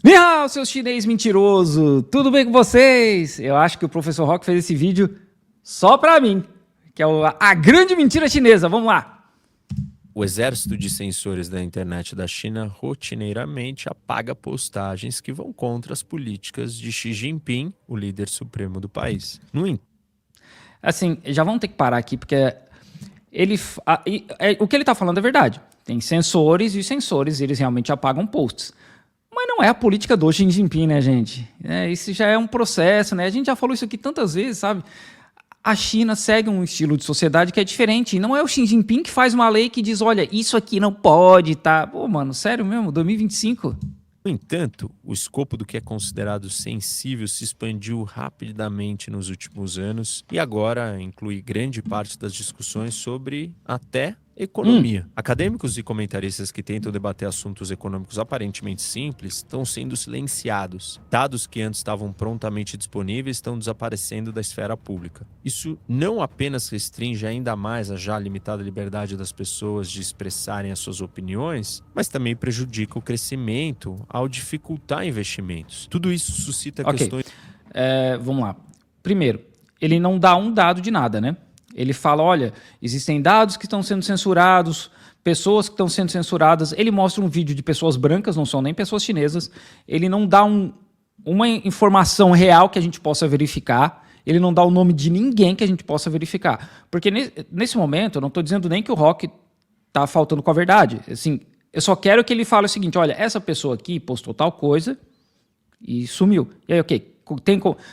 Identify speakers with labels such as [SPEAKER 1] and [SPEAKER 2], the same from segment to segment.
[SPEAKER 1] Ni hao, seus chinês mentiroso! Tudo bem com vocês? Eu acho que o professor Rock fez esse vídeo só pra mim, que é a grande mentira chinesa. Vamos lá!
[SPEAKER 2] O exército de censores da internet da China rotineiramente apaga postagens que vão contra as políticas de Xi Jinping, o líder supremo do país.
[SPEAKER 1] Assim, já vamos ter que parar aqui, porque o que ele tá falando é verdade. Tem censores e os censores, eles realmente apagam posts. Mas não é a política do Xi Jinping, né, gente? Isso já é um processo, né? A gente já falou isso aqui tantas vezes, sabe? A China segue um estilo de sociedade que é diferente. Não é o Xi Jinping que faz uma lei que diz, olha, isso aqui não pode, tá? Pô, mano, sério mesmo? 2025?
[SPEAKER 2] No entanto, o escopo do que é considerado sensível se expandiu rapidamente nos últimos anos e agora inclui grande parte das discussões sobre até economia. Acadêmicos e comentaristas que tentam debater assuntos econômicos aparentemente simples estão sendo silenciados. Dados que antes estavam prontamente disponíveis estão desaparecendo da esfera pública. Isso não apenas restringe ainda mais a já limitada liberdade das pessoas de expressarem as suas opiniões, mas também prejudica o crescimento ao dificultar investimentos. Tudo isso suscita questões...
[SPEAKER 1] Vamos lá. Primeiro, ele não dá um dado de nada, né? Ele fala, olha, existem dados que estão sendo censurados, pessoas que estão sendo censuradas. Ele mostra um vídeo de pessoas brancas, não são nem pessoas chinesas. Ele não dá uma informação real que a gente possa verificar. Ele não dá o nome de ninguém que a gente possa verificar. Porque nesse momento, eu não estou dizendo nem que o Rock está faltando com a verdade. Assim, eu só quero que ele fale o seguinte, olha, essa pessoa aqui postou tal coisa e sumiu. E aí, ok,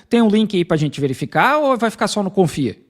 [SPEAKER 1] tem um link aí para a gente verificar ou vai ficar só no confia?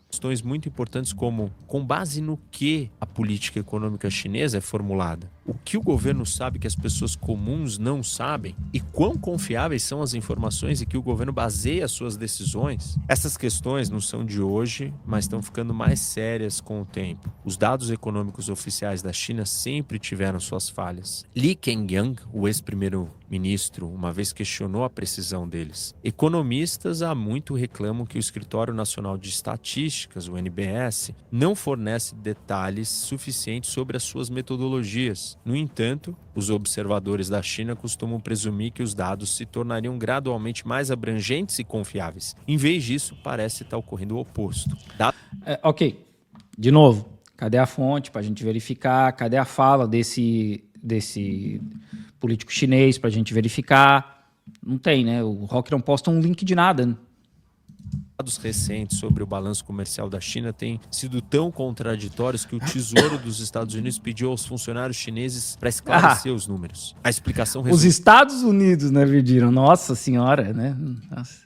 [SPEAKER 2] Questões muito importantes como com base no que a política econômica chinesa é formulada, o que o governo sabe que as pessoas comuns não sabem e quão confiáveis são as informações em que o governo baseia suas decisões. Essas questões não são de hoje, mas estão ficando mais sérias com o tempo. Os dados econômicos oficiais da China sempre tiveram suas falhas. Li Kengyang, o ex-primeiro-ministro, uma vez questionou a precisão deles. Economistas há muito reclamam que o Escritório Nacional de Estatística, o NBS, não fornece detalhes suficientes sobre as suas metodologias. No entanto, os observadores da China costumam presumir que os dados se tornariam gradualmente mais abrangentes e confiáveis. Em vez disso, parece estar ocorrendo o oposto.
[SPEAKER 1] Ok, de novo, cadê a fonte para a gente verificar? Cadê a fala desse político chinês para a gente verificar? Não tem, né? O Rock não posta um link de nada, né?
[SPEAKER 2] Dados recentes sobre o balanço comercial da China têm sido tão contraditórios que o Tesouro dos Estados Unidos pediu aos funcionários chineses para esclarecer os números. A explicação
[SPEAKER 1] Os Estados Unidos, né, pediram? Nossa senhora, né? Nossa.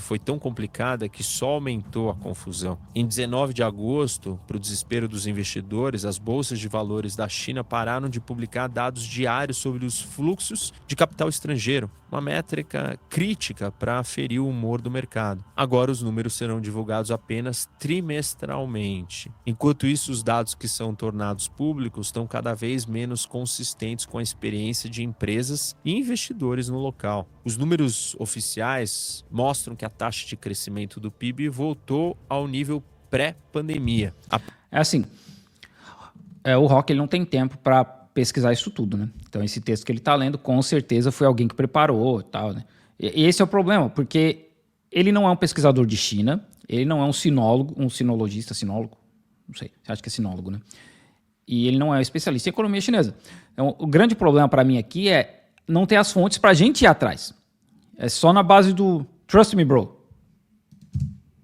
[SPEAKER 2] Foi tão complicada que só aumentou a confusão. Em 19 de agosto, para o desespero dos investidores, as bolsas de valores da China pararam de publicar dados diários sobre os fluxos de capital estrangeiro, uma métrica crítica para aferir o humor do mercado. Agora os números serão divulgados apenas trimestralmente. Enquanto isso, os dados que são tornados públicos estão cada vez menos consistentes com a experiência de empresas e investidores no local. Os números oficiais mostram que a taxa de crescimento do PIB voltou ao nível pré-pandemia.
[SPEAKER 1] É assim, o Rock ele não tem tempo para pesquisar isso tudo, né? Então esse texto que ele está lendo, com certeza foi alguém que preparou e tal, né? E esse é o problema, porque ele não é um pesquisador de China, ele não é um sinólogo, sinólogo, não sei, você acha que é sinólogo, né? E ele não é especialista em economia chinesa. Então o grande problema para mim aqui é não ter as fontes para a gente ir atrás. É só na base do trust me, bro.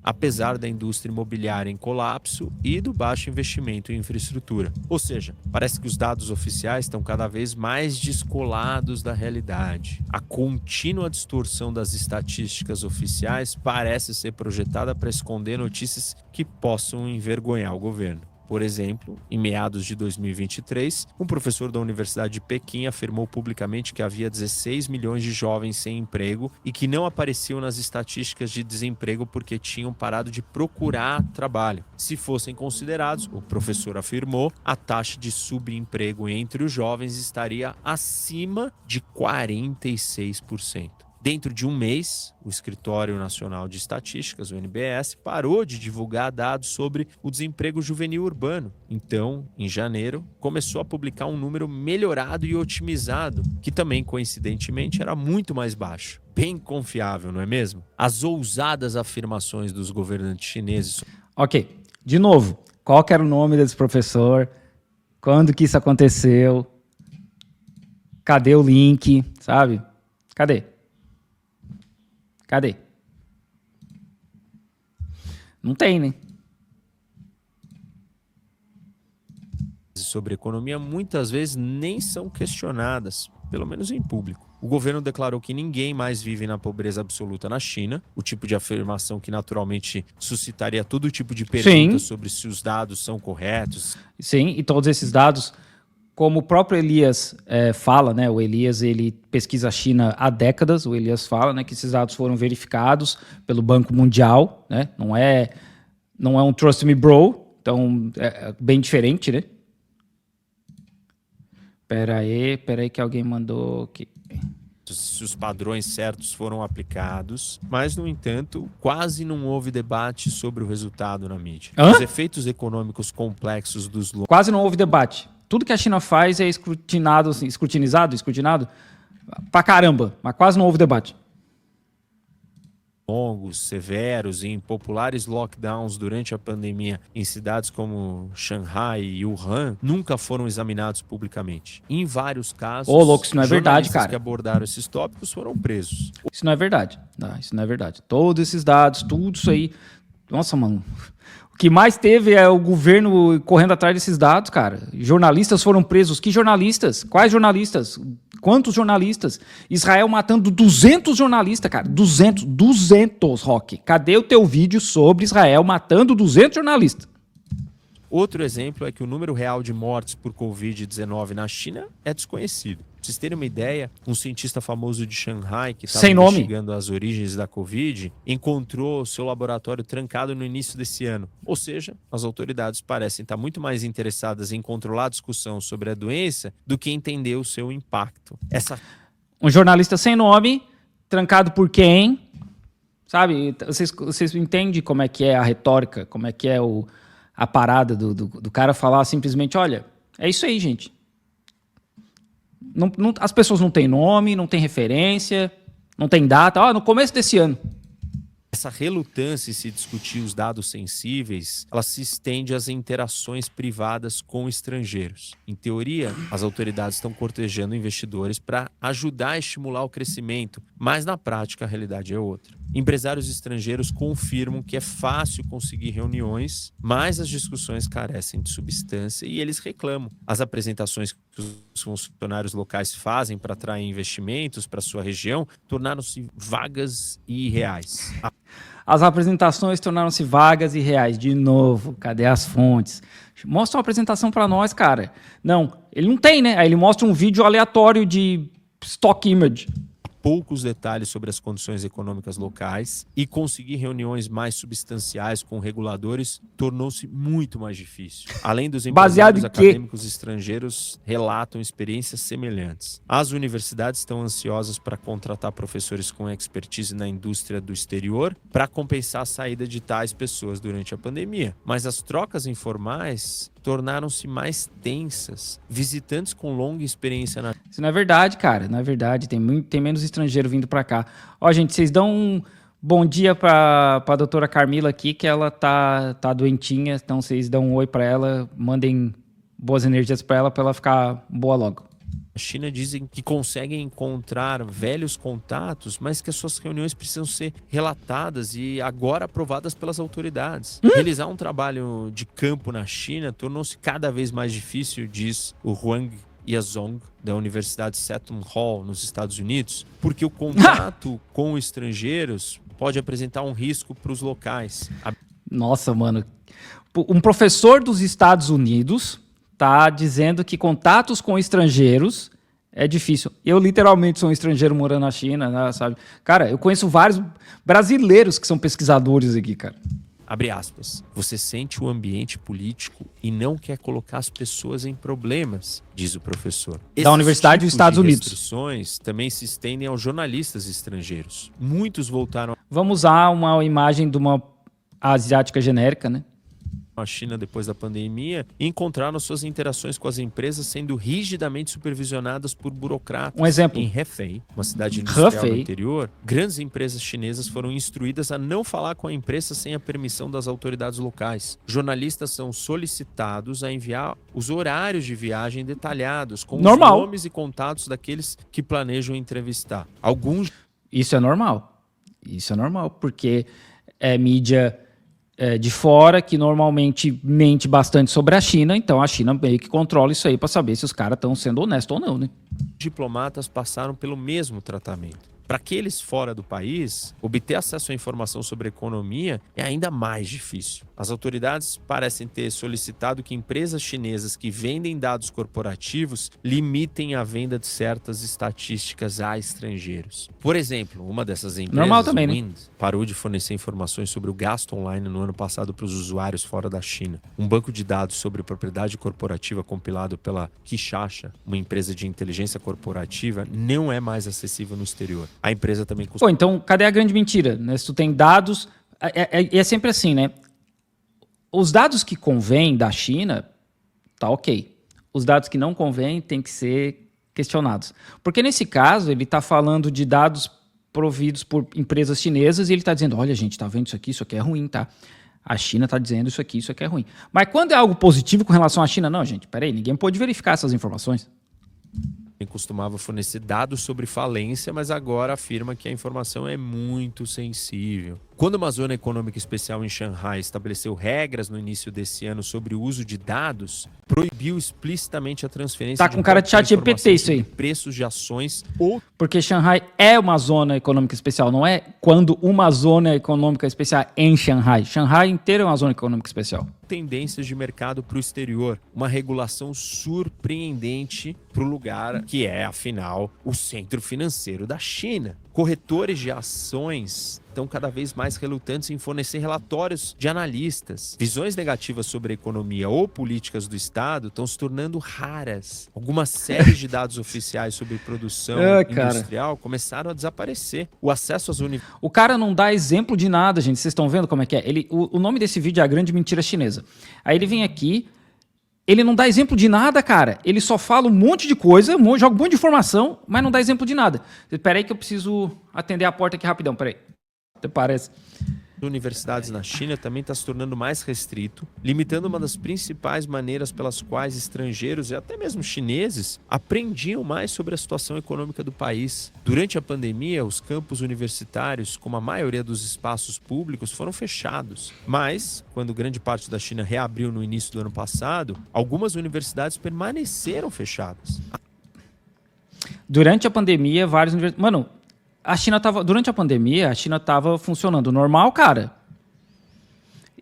[SPEAKER 2] Apesar da indústria imobiliária em colapso e do baixo investimento em infraestrutura. Ou seja, parece que os dados oficiais estão cada vez mais descolados da realidade. A contínua distorção das estatísticas oficiais parece ser projetada para esconder notícias que possam envergonhar o governo. Por exemplo, em meados de 2023, um professor da Universidade de Pequim afirmou publicamente que havia 16 milhões de jovens sem emprego e que não apareciam nas estatísticas de desemprego porque tinham parado de procurar trabalho. Se fossem considerados, o professor afirmou, a taxa de subemprego entre os jovens estaria acima de 46%. Dentro de um mês, o Escritório Nacional de Estatísticas, o NBS, parou de divulgar dados sobre o desemprego juvenil urbano. Então, em janeiro, começou a publicar um número melhorado e otimizado, que também, coincidentemente, era muito mais baixo. Bem confiável, não é mesmo? As ousadas afirmações dos governantes chineses.
[SPEAKER 1] Ok, de novo, qual que era o nome desse professor? Quando que isso aconteceu? Cadê o link, sabe? Cadê? Não tem, né?
[SPEAKER 2] Sobre economia muitas vezes nem são questionadas, pelo menos em público. O governo declarou que ninguém mais vive na pobreza absoluta na China, o tipo de afirmação que naturalmente suscitaria todo tipo de perguntas sobre se os dados são corretos.
[SPEAKER 1] Sim, e todos esses dados, como o próprio Elias fala, né? O Elias, ele pesquisa a China há décadas. O Elias fala, né, que esses dados foram verificados pelo Banco Mundial, né? Não é um trust me bro, então é bem diferente, né? Pera aí que alguém mandou aqui.
[SPEAKER 2] Se os padrões certos foram aplicados, mas, no entanto, quase não houve debate sobre o resultado na mídia. Os efeitos econômicos complexos dos...
[SPEAKER 1] Quase não houve debate. Tudo que a China faz é escrutinado pra caramba, mas quase não houve debate.
[SPEAKER 2] Longos, severos e impopulares lockdowns durante a pandemia em cidades como Shanghai e Wuhan nunca foram examinados publicamente. Em vários casos,
[SPEAKER 1] louco, isso não é verdade, cara.
[SPEAKER 2] Que abordaram esses tópicos foram presos.
[SPEAKER 1] Isso não é verdade. Não, isso não é verdade. Todos esses dados, tudo isso aí... Nossa, mano... O que mais teve é o governo correndo atrás desses dados, cara. Jornalistas foram presos. Que jornalistas? Quais jornalistas? Quantos jornalistas? Israel matando 200 jornalistas, cara. 200, Rock. Cadê o teu vídeo sobre Israel matando 200 jornalistas?
[SPEAKER 2] Outro exemplo é que o número real de mortes por Covid-19 na China é desconhecido. Pra vocês terem uma ideia, um cientista famoso de Shanghai, que estava investigando as origens da Covid, encontrou seu laboratório trancado no início desse ano. Ou seja, as autoridades parecem estar muito mais interessadas em controlar a discussão sobre a doença do que entender o seu impacto.
[SPEAKER 1] Um jornalista sem nome, trancado por quem? Sabe, vocês entendem como é que é a retórica, como é que é a parada do cara falar simplesmente, olha, é isso aí, gente. As pessoas não têm nome, não têm referência, não tem data. No começo desse ano.
[SPEAKER 2] Essa relutância em se discutir os dados sensíveis, ela se estende às interações privadas com estrangeiros. Em teoria, as autoridades estão cortejando investidores para ajudar a estimular o crescimento, mas na prática a realidade é outra. Empresários estrangeiros confirmam que é fácil conseguir reuniões, mas as discussões carecem de substância e eles reclamam. As apresentações que os funcionários locais fazem para atrair investimentos para sua região tornaram-se vagas e irreais.
[SPEAKER 1] As apresentações tornaram-se vagas e irreais. De novo, cadê as fontes? Mostra uma apresentação para nós, cara. Não, ele não tem, né? Aí ele mostra um vídeo aleatório de stock image.
[SPEAKER 2] Poucos detalhes sobre as condições econômicas locais e conseguir reuniões mais substanciais com reguladores tornou-se muito mais difícil. Além dos empresários acadêmicos estrangeiros relatam experiências semelhantes. As universidades estão ansiosas para contratar professores com expertise na indústria do exterior para compensar a saída de tais pessoas durante a pandemia. Mas as trocas informais tornaram-se mais tensas. Visitantes com longa experiência na...
[SPEAKER 1] Isso não é verdade, cara. Não é verdade. Tem menos estrangeiro vindo para cá. Ó, gente, vocês dão um bom dia para a doutora Carmila aqui, que ela tá doentinha. Então, vocês dão um oi para ela. Mandem boas energias para ela ficar boa logo.
[SPEAKER 2] A China dizem que conseguem encontrar velhos contatos, mas que as suas reuniões precisam ser relatadas e agora aprovadas pelas autoridades. Realizar um trabalho de campo na China tornou-se cada vez mais difícil, diz o Huang Yazong, da Universidade Seton Hall, nos Estados Unidos, porque o contato com estrangeiros pode apresentar um risco para os locais.
[SPEAKER 1] Nossa, mano. Um professor dos Estados Unidos tá dizendo que contatos com estrangeiros é difícil. Eu, literalmente, sou um estrangeiro morando na China, né, sabe? Cara, eu conheço vários brasileiros que são pesquisadores aqui, cara.
[SPEAKER 2] abre aspas, você sente o ambiente político e não quer colocar as pessoas em problemas, diz o professor.
[SPEAKER 1] Da Universidade dos Estados Unidos.
[SPEAKER 2] Essas restrições também se estendem aos jornalistas estrangeiros. Muitos voltaram
[SPEAKER 1] Vamos usar uma imagem de uma asiática genérica, né?
[SPEAKER 2] à China depois da pandemia e encontraram suas interações com as empresas sendo rigidamente supervisionadas por burocratas.
[SPEAKER 1] Um exemplo.
[SPEAKER 2] Em Hefei, uma cidade industrial no
[SPEAKER 1] Hefei.
[SPEAKER 2] interior, grandes empresas chinesas foram instruídas a não falar com a imprensa sem a permissão das autoridades locais. Jornalistas são solicitados a enviar os horários de viagem detalhados, com
[SPEAKER 1] Normal.
[SPEAKER 2] os nomes e contatos daqueles que planejam entrevistar. Alguns
[SPEAKER 1] Isso é normal. Isso é normal, porque é mídia de fora que normalmente mente bastante sobre a China, então a China meio que controla isso aí para saber se os caras estão sendo honestos ou não, né?
[SPEAKER 2] diplomatas passaram pelo mesmo tratamento. Para aqueles fora do país, obter acesso à informação sobre economia é ainda mais difícil. As autoridades parecem ter solicitado que empresas chinesas que vendem dados corporativos limitem a venda de certas estatísticas a estrangeiros. Por exemplo, uma dessas empresas,
[SPEAKER 1] Normal também, né?
[SPEAKER 2] Wind, parou de fornecer informações sobre o gasto online no ano passado para os usuários fora da China. Um banco de dados sobre propriedade corporativa compilado pela Kishasha, uma empresa de inteligência corporativa, não é mais acessível no exterior. A empresa também costuma...
[SPEAKER 1] Pô, então cadê a grande mentira? Né? Se tu tem dados... É sempre assim, né? Os dados que convêm da China, tá ok. Os dados que não convêm têm que ser questionados. Porque nesse caso, ele está falando de dados providos por empresas chinesas e ele está dizendo, olha, gente, tá vendo isso aqui é ruim, tá? A China está dizendo isso aqui é ruim. Mas quando é algo positivo com relação à China, não, gente, peraí, ninguém pode verificar essas informações.
[SPEAKER 2] costumava fornecer dados sobre falência, mas agora afirma que a informação é muito sensível. Quando uma zona econômica especial em Xangai estabeleceu regras no início desse ano sobre o uso de dados, proibiu explicitamente a transferência
[SPEAKER 1] Tá com cara de chat GPT isso aí.
[SPEAKER 2] preços de ações ou
[SPEAKER 1] Porque Xangai é uma zona econômica especial, não é quando uma zona econômica especial em Xangai. Xangai inteiro é uma zona econômica especial.
[SPEAKER 2] tendências de mercado para o exterior. Uma regulação surpreendente para o lugar que é, afinal, o centro financeiro da China. Corretores de ações estão cada vez mais relutantes em fornecer relatórios de analistas. Visões negativas sobre a economia ou políticas do Estado estão se tornando raras. Algumas séries de dados oficiais sobre produção industrial começaram a desaparecer. O acesso às universidades...
[SPEAKER 1] O cara não dá exemplo de nada, gente. Vocês estão vendo como é que é? O nome desse vídeo é A Grande Mentira Chinesa. Aí ele vem aqui, ele não dá exemplo de nada, cara. Ele só fala um monte de coisa, joga um monte de informação, mas não dá exemplo de nada. Espera aí que eu preciso atender a porta aqui rapidão, peraí. Até parece.
[SPEAKER 2] Universidades na China também está se tornando mais restrito, limitando uma das principais maneiras pelas quais estrangeiros e até mesmo chineses aprendiam mais sobre a situação econômica do país. Durante a pandemia, os campos universitários, como a maioria dos espaços públicos, foram fechados. Mas, quando grande parte da China reabriu no início do ano passado, algumas universidades permaneceram fechadas.
[SPEAKER 1] Durante a pandemia, várias universidades... Mano, durante a pandemia, a China estava funcionando normal, cara.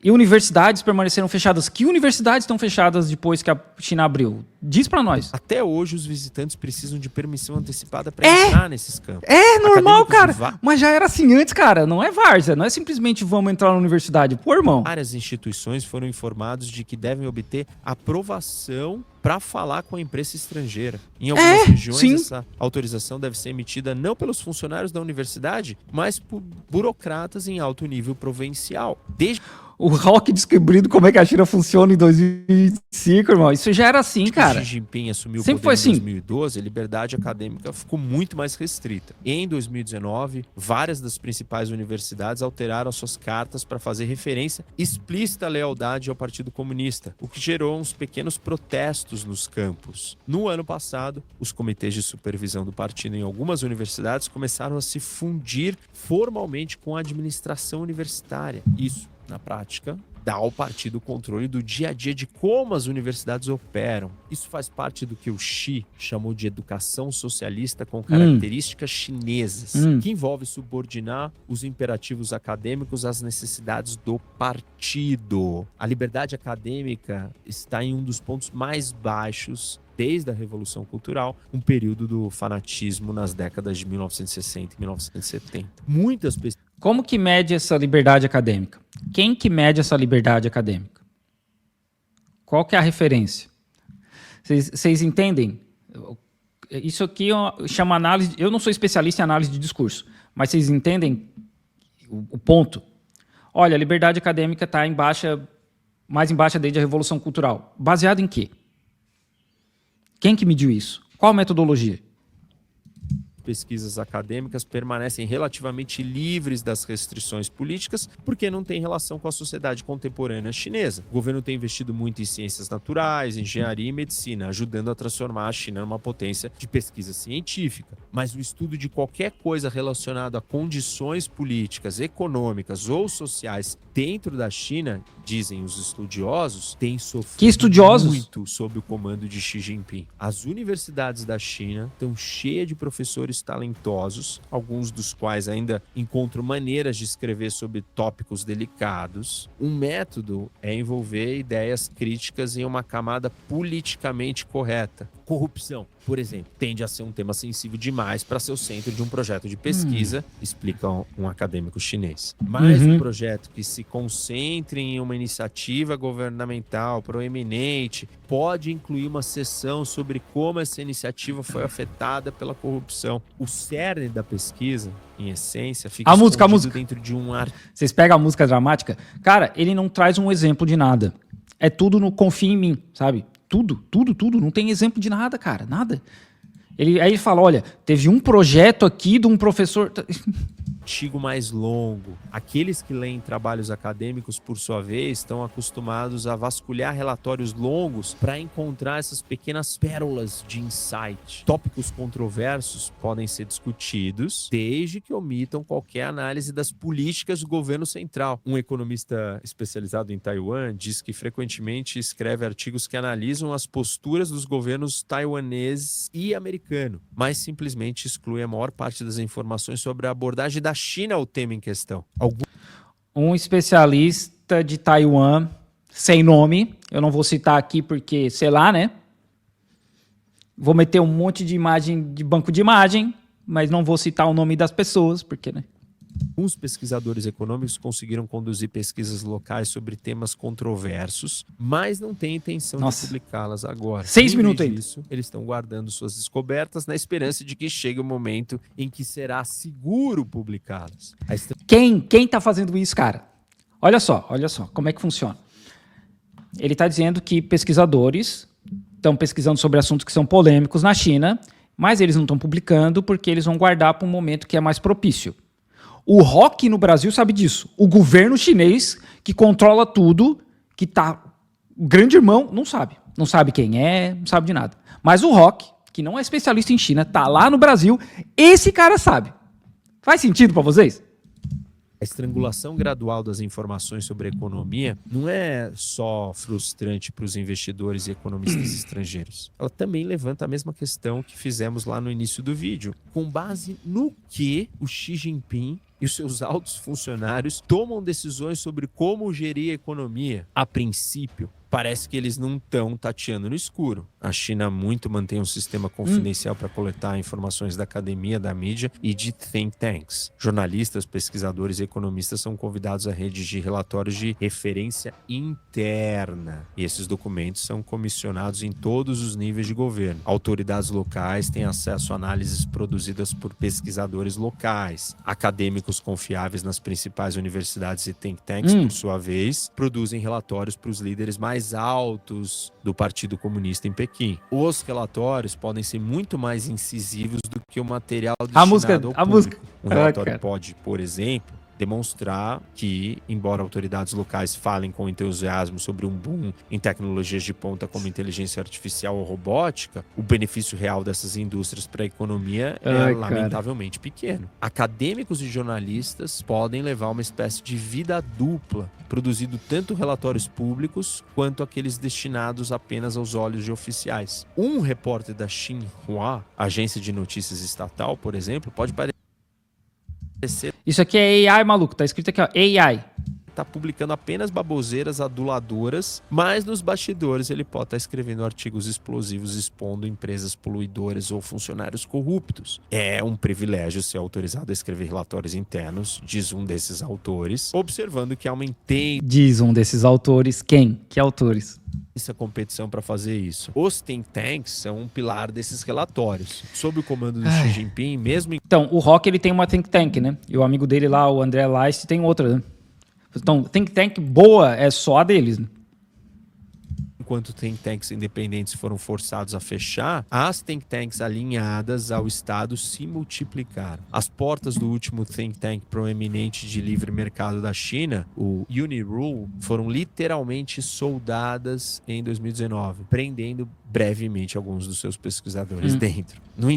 [SPEAKER 1] E universidades permaneceram fechadas. Que universidades estão fechadas depois que a China abriu? Diz pra nós.
[SPEAKER 2] Até hoje, os visitantes precisam de permissão antecipada para entrar nesses campos.
[SPEAKER 1] É normal, cara.
[SPEAKER 2] Acadêmicos
[SPEAKER 1] Mas já era assim antes, cara. Não é várzea. Não é simplesmente vamos entrar na universidade. Pô, irmão.
[SPEAKER 2] Várias instituições foram informados de que devem obter aprovação para falar com a imprensa estrangeira. Em algumas regiões,
[SPEAKER 1] sim.
[SPEAKER 2] Essa autorização deve ser emitida não pelos funcionários da universidade, mas por burocratas em alto nível provincial. Desde
[SPEAKER 1] O Rock descobrindo como é que a China funciona em 2005, irmão. Isso já era assim, cara.
[SPEAKER 2] Xi Jinping assumiu o
[SPEAKER 1] Sempre
[SPEAKER 2] poder
[SPEAKER 1] foi
[SPEAKER 2] em
[SPEAKER 1] assim.
[SPEAKER 2] 2012, a liberdade acadêmica ficou muito mais restrita. Em 2019, várias das principais universidades alteraram suas cartas para fazer referência explícita à lealdade ao Partido Comunista, o que gerou uns pequenos protestos nos campos. No ano passado, os comitês de supervisão do partido em algumas universidades começaram a se fundir formalmente com a administração universitária. Isso, na prática, dá ao partido o controle do dia a dia de como as universidades operam. Isso faz parte do que o Xi chamou de educação socialista com características chinesas, que envolve subordinar os imperativos acadêmicos às necessidades do partido. A liberdade acadêmica está em um dos pontos mais baixos desde a Revolução Cultural, um período do fanatismo nas décadas de 1960 e 1970. Muitas pessoas...
[SPEAKER 1] Como que mede essa liberdade acadêmica? Quem que mede essa liberdade acadêmica? Qual que é a referência? Vocês entendem? Isso aqui chama análise... Eu não sou especialista em análise de discurso, mas vocês entendem o ponto? Olha, a liberdade acadêmica está mais em baixa desde a Revolução Cultural. Baseado em quê? Quem que mediu isso? Qual metodologia?
[SPEAKER 2] Pesquisas acadêmicas permanecem relativamente livres das restrições políticas porque não tem relação com a sociedade contemporânea chinesa. O governo tem investido muito em ciências naturais, engenharia e medicina, ajudando a transformar a China numa potência de pesquisa científica. Mas o estudo de qualquer coisa relacionada a condições políticas, econômicas ou sociais dentro da China, dizem os estudiosos, tem sofrido muito sob o comando de Xi Jinping. As universidades da China estão cheias de professores talentosos, alguns dos quais ainda encontram maneiras de escrever sobre tópicos delicados. Um método é envolver ideias críticas em uma camada politicamente correta. Corrupção, por exemplo, tende a ser um tema sensível demais para ser o centro de um projeto de pesquisa, explica um acadêmico chinês. Mas um projeto que se concentre em uma iniciativa governamental proeminente pode incluir uma seção sobre como essa iniciativa foi afetada pela corrupção. O cerne da pesquisa, em essência, fica escondido dentro de um ar.
[SPEAKER 1] Vocês pegam a música dramática? Cara, ele não traz um exemplo de nada. É tudo no confia em mim, sabe? Tudo. Não tem exemplo de nada, cara. Nada. Aí ele fala, olha, teve um projeto aqui de um professor...
[SPEAKER 2] Artigo mais longo. Aqueles que leem trabalhos acadêmicos, por sua vez, estão acostumados a vasculhar relatórios longos para encontrar essas pequenas pérolas de insight. Tópicos controversos podem ser discutidos desde que omitam qualquer análise das políticas do governo central. Um economista especializado em Taiwan diz que frequentemente escreve artigos que analisam as posturas dos governos taiwaneses e americano, mas simplesmente exclui a maior parte das informações sobre a abordagem da China ao tema em questão.
[SPEAKER 1] Um especialista de Taiwan, sem nome, eu não vou citar aqui porque, sei lá, né? Vou meter um monte de imagem de banco de imagem, mas não vou citar o nome das pessoas, porque, né?
[SPEAKER 2] Alguns pesquisadores econômicos conseguiram conduzir pesquisas locais sobre temas controversos, mas não têm intenção de publicá-las agora.
[SPEAKER 1] 6 minutos ainda.
[SPEAKER 2] Eles estão guardando suas descobertas na esperança de que chegue o momento em que será seguro publicá-las.
[SPEAKER 1] Quem está fazendo isso, cara? Olha só, como é que funciona. Ele está dizendo que pesquisadores estão pesquisando sobre assuntos que são polêmicos na China, mas eles não estão publicando porque eles vão guardar para um momento que é mais propício. O rock no Brasil sabe disso. O governo chinês, que controla tudo, que tá... O grande irmão não sabe. Não sabe quem é, não sabe de nada. Mas o rock, que não é especialista em China, tá lá no Brasil, esse cara sabe. Faz sentido para vocês?
[SPEAKER 2] A estrangulação gradual das informações sobre a economia não é só frustrante para os investidores e economistas estrangeiros. Ela também levanta a mesma questão que fizemos lá no início do vídeo. Com base no que o Xi Jinping e os seus altos funcionários tomam decisões sobre como gerir a economia. A princípio, parece que eles não estão tateando no escuro. A China muito mantém um sistema confidencial para coletar informações da academia, da mídia e de think tanks. Jornalistas, pesquisadores e economistas são convidados a redigir relatórios de referência interna. E esses documentos são comissionados em todos os níveis de governo. Autoridades locais têm acesso a análises produzidas por pesquisadores locais. Acadêmicos confiáveis nas principais universidades e think tanks, por sua vez, produzem relatórios para os líderes mais altos do Partido Comunista em Pequim. Os relatórios podem ser muito mais incisivos do que o material destinado ao público. Um relatório pode, por exemplo, demonstrar que, embora autoridades locais falem com entusiasmo sobre um boom em tecnologias de ponta como inteligência artificial ou robótica, o benefício real dessas indústrias para a economia é lamentavelmente pequeno. Acadêmicos e jornalistas podem levar uma espécie de vida dupla, produzindo tanto relatórios públicos quanto aqueles destinados apenas aos olhos de oficiais. Um repórter da Xinhua, agência de notícias estatal, por exemplo, pode parecer...
[SPEAKER 1] Isso aqui é AI, maluco. Tá escrito aqui, ó, AI.
[SPEAKER 2] estar publicando apenas baboseiras aduladoras, mas nos bastidores ele pode estar escrevendo artigos explosivos expondo empresas poluidoras ou funcionários corruptos. É um privilégio ser autorizado a escrever relatórios internos, diz um desses autores, observando que há uma intensa
[SPEAKER 1] Diz um desses autores. Quem? Que autores?
[SPEAKER 2] competição para fazer isso. Os think tanks são um pilar desses relatórios. Sob o comando do Xi Jinping, mesmo
[SPEAKER 1] Então, o Rock, ele tem uma think tank, né? E o amigo dele lá, o André Leist, tem outra, né? Então, think tank boa é só a deles, né?
[SPEAKER 2] enquanto think tanks independentes foram forçados a fechar, as think tanks alinhadas ao Estado se multiplicaram. As portas do último think tank proeminente de livre mercado da China, o Unirule, foram literalmente soldadas em 2019, prendendo brevemente alguns dos seus pesquisadores dentro. No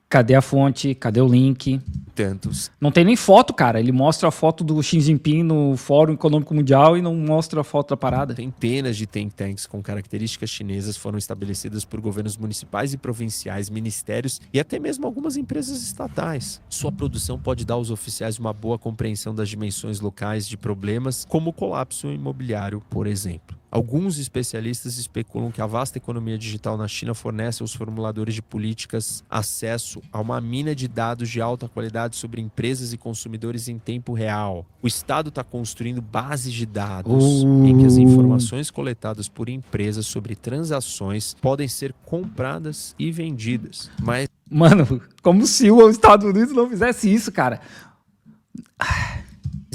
[SPEAKER 1] Cadê a fonte? Cadê o link?
[SPEAKER 2] entanto,
[SPEAKER 1] Não tem nem foto, cara. Ele mostra a foto do Xi Jinping no Fórum Econômico Mundial e não mostra a foto da parada.
[SPEAKER 2] centenas de think tanks com características chinesas foram estabelecidas por governos municipais e provinciais, ministérios e até mesmo algumas empresas estatais. Sua produção pode dar aos oficiais uma boa compreensão das dimensões locais de problemas, como o colapso imobiliário, por exemplo. Alguns especialistas especulam que a vasta economia digital na China fornece aos formuladores de políticas acesso a uma mina de dados de alta qualidade sobre empresas e consumidores em tempo real. O Estado está construindo bases de dados em que as informações coletadas por empresas sobre transações podem ser compradas e vendidas. Mas
[SPEAKER 1] Mano, como se os Estados Unidos não fizesse isso, cara.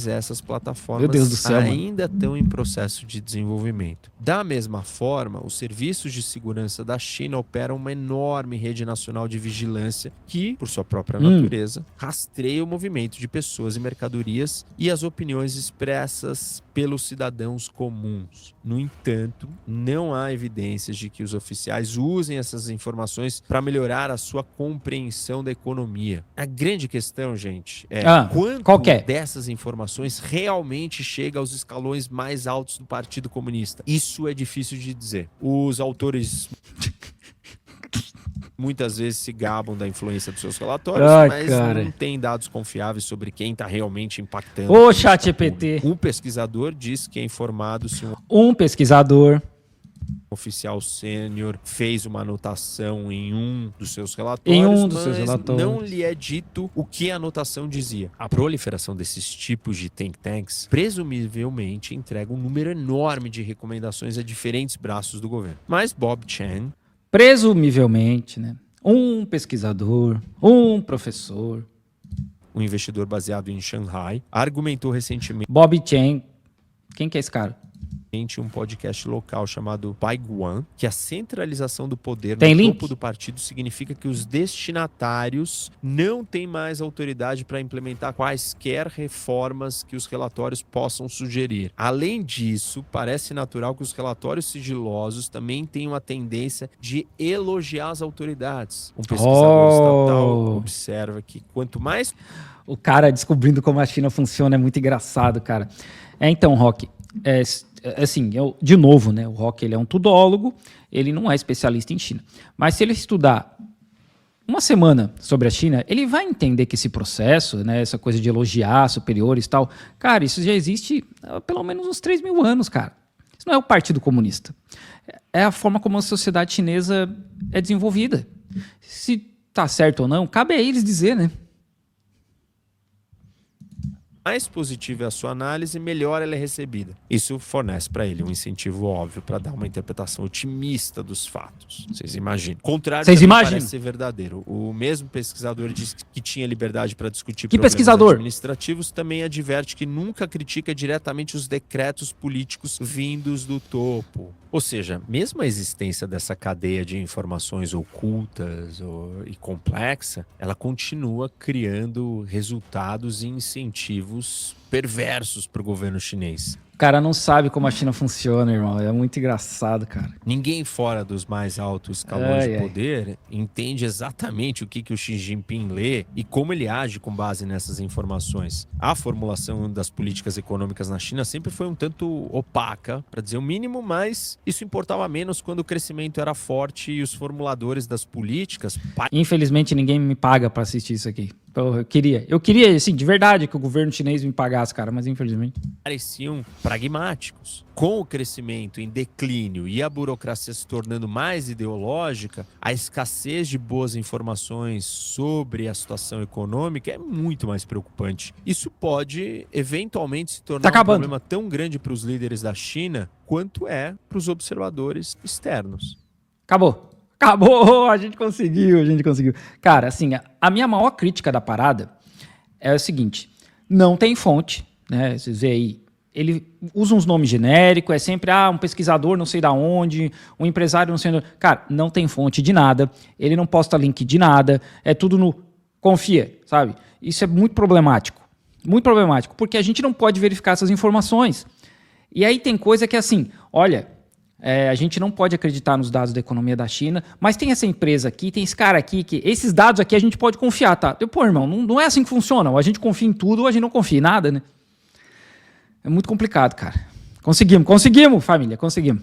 [SPEAKER 2] essas plataformas
[SPEAKER 1] Meu Deus do céu,
[SPEAKER 2] ainda estão em processo de desenvolvimento. Da mesma forma, os serviços de segurança da China operam uma enorme rede nacional de vigilância que, por sua própria natureza, rastreia o movimento de pessoas e mercadorias e as opiniões expressas pelos cidadãos comuns. No entanto, não há evidências de que os oficiais usem essas informações para melhorar a sua compreensão da economia. A grande questão, gente, é
[SPEAKER 1] qual que é?
[SPEAKER 2] dessas informações realmente chega aos escalões mais altos do Partido Comunista. Isso é difícil de dizer. Os autores muitas vezes se gabam da influência dos seus relatórios, mas não têm dados confiáveis sobre quem está realmente impactando.
[SPEAKER 1] Ô, ChatGPT.
[SPEAKER 2] Um pesquisador diz que é informado se
[SPEAKER 1] um pesquisador
[SPEAKER 2] oficial sênior fez uma anotação em um dos seus relatórios, mas não lhe é dito o que a anotação dizia. A proliferação desses tipos de think tanks presumivelmente entrega um número enorme de recomendações a diferentes braços do governo. Mas Bob Chen,
[SPEAKER 1] presumivelmente, né? Um pesquisador, um professor,
[SPEAKER 2] um investidor baseado em Shanghai, argumentou recentemente
[SPEAKER 1] Bob Chen. Quem que é esse cara?
[SPEAKER 2] Um podcast local chamado Baiguan, que a centralização do poder
[SPEAKER 1] Tem
[SPEAKER 2] no
[SPEAKER 1] link?
[SPEAKER 2] topo do partido significa que os destinatários não têm mais autoridade para implementar quaisquer reformas que os relatórios possam sugerir. Além disso, parece natural que os relatórios sigilosos também tenham a tendência de elogiar as autoridades. Um pesquisador estatal observa que quanto mais...
[SPEAKER 1] O cara descobrindo como a China funciona é muito engraçado, cara. Então, Rock, assim, de novo, né? O Rock, ele é um tudólogo, ele não é especialista em China. Mas se ele estudar uma semana sobre a China, ele vai entender que esse processo, né, essa coisa de elogiar superiores e tal, cara, isso já existe há pelo menos uns 3.000 anos, cara. Isso não é o Partido Comunista. É a forma como a sociedade chinesa é desenvolvida. Se tá certo ou não, cabe a eles dizer, né?
[SPEAKER 2] mais positiva é a sua análise, melhor ela é recebida. Isso fornece para ele um incentivo óbvio para dar uma interpretação otimista dos fatos. Vocês imaginam. Contrário, parece ser verdadeiro. O mesmo pesquisador disse que tinha liberdade para discutir problemas administrativos, também adverte que nunca critica diretamente os decretos políticos vindos do topo. Ou seja, mesmo a existência dessa cadeia de informações ocultas e complexa, ela continua criando resultados e incentivos perversos para o governo chinês.
[SPEAKER 1] O cara não sabe como a China funciona, irmão. É muito engraçado, cara.
[SPEAKER 2] Ninguém fora dos mais altos escalões de poder entende exatamente o que o Xi Jinping lê e como ele age com base nessas informações. A formulação das políticas econômicas na China sempre foi um tanto opaca, para dizer o mínimo, mas isso importava menos quando o crescimento era forte e os formuladores das políticas...
[SPEAKER 1] Infelizmente, ninguém me paga para assistir isso aqui. Porra, eu queria, assim, de verdade, que o governo chinês me pagasse, cara, mas infelizmente.
[SPEAKER 2] Pareciam pragmáticos. Com o crescimento em declínio e a burocracia se tornando mais ideológica, a escassez de boas informações sobre a situação econômica é muito mais preocupante. Isso pode, eventualmente, se tornar um problema tão grande para os líderes da China quanto é para os observadores externos.
[SPEAKER 1] Acabou, a gente conseguiu. Cara, assim, a minha maior crítica da parada é o seguinte, não tem fonte, né, vocês veem aí, ele usa uns nomes genéricos, é sempre, um pesquisador não sei da onde, um empresário não sei onde. Cara, não tem fonte de nada, ele não posta link de nada, é tudo no confia, sabe? Isso é muito problemático, porque a gente não pode verificar essas informações. E aí tem coisa que é assim, olha... a gente não pode acreditar nos dados da economia da China, mas tem essa empresa aqui, tem esse cara aqui, que esses dados aqui a gente pode confiar, tá? Pô, irmão, não é assim que funciona. Ou a gente confia em tudo ou a gente não confia em nada, né? É muito complicado, cara. Conseguimos, família, conseguimos.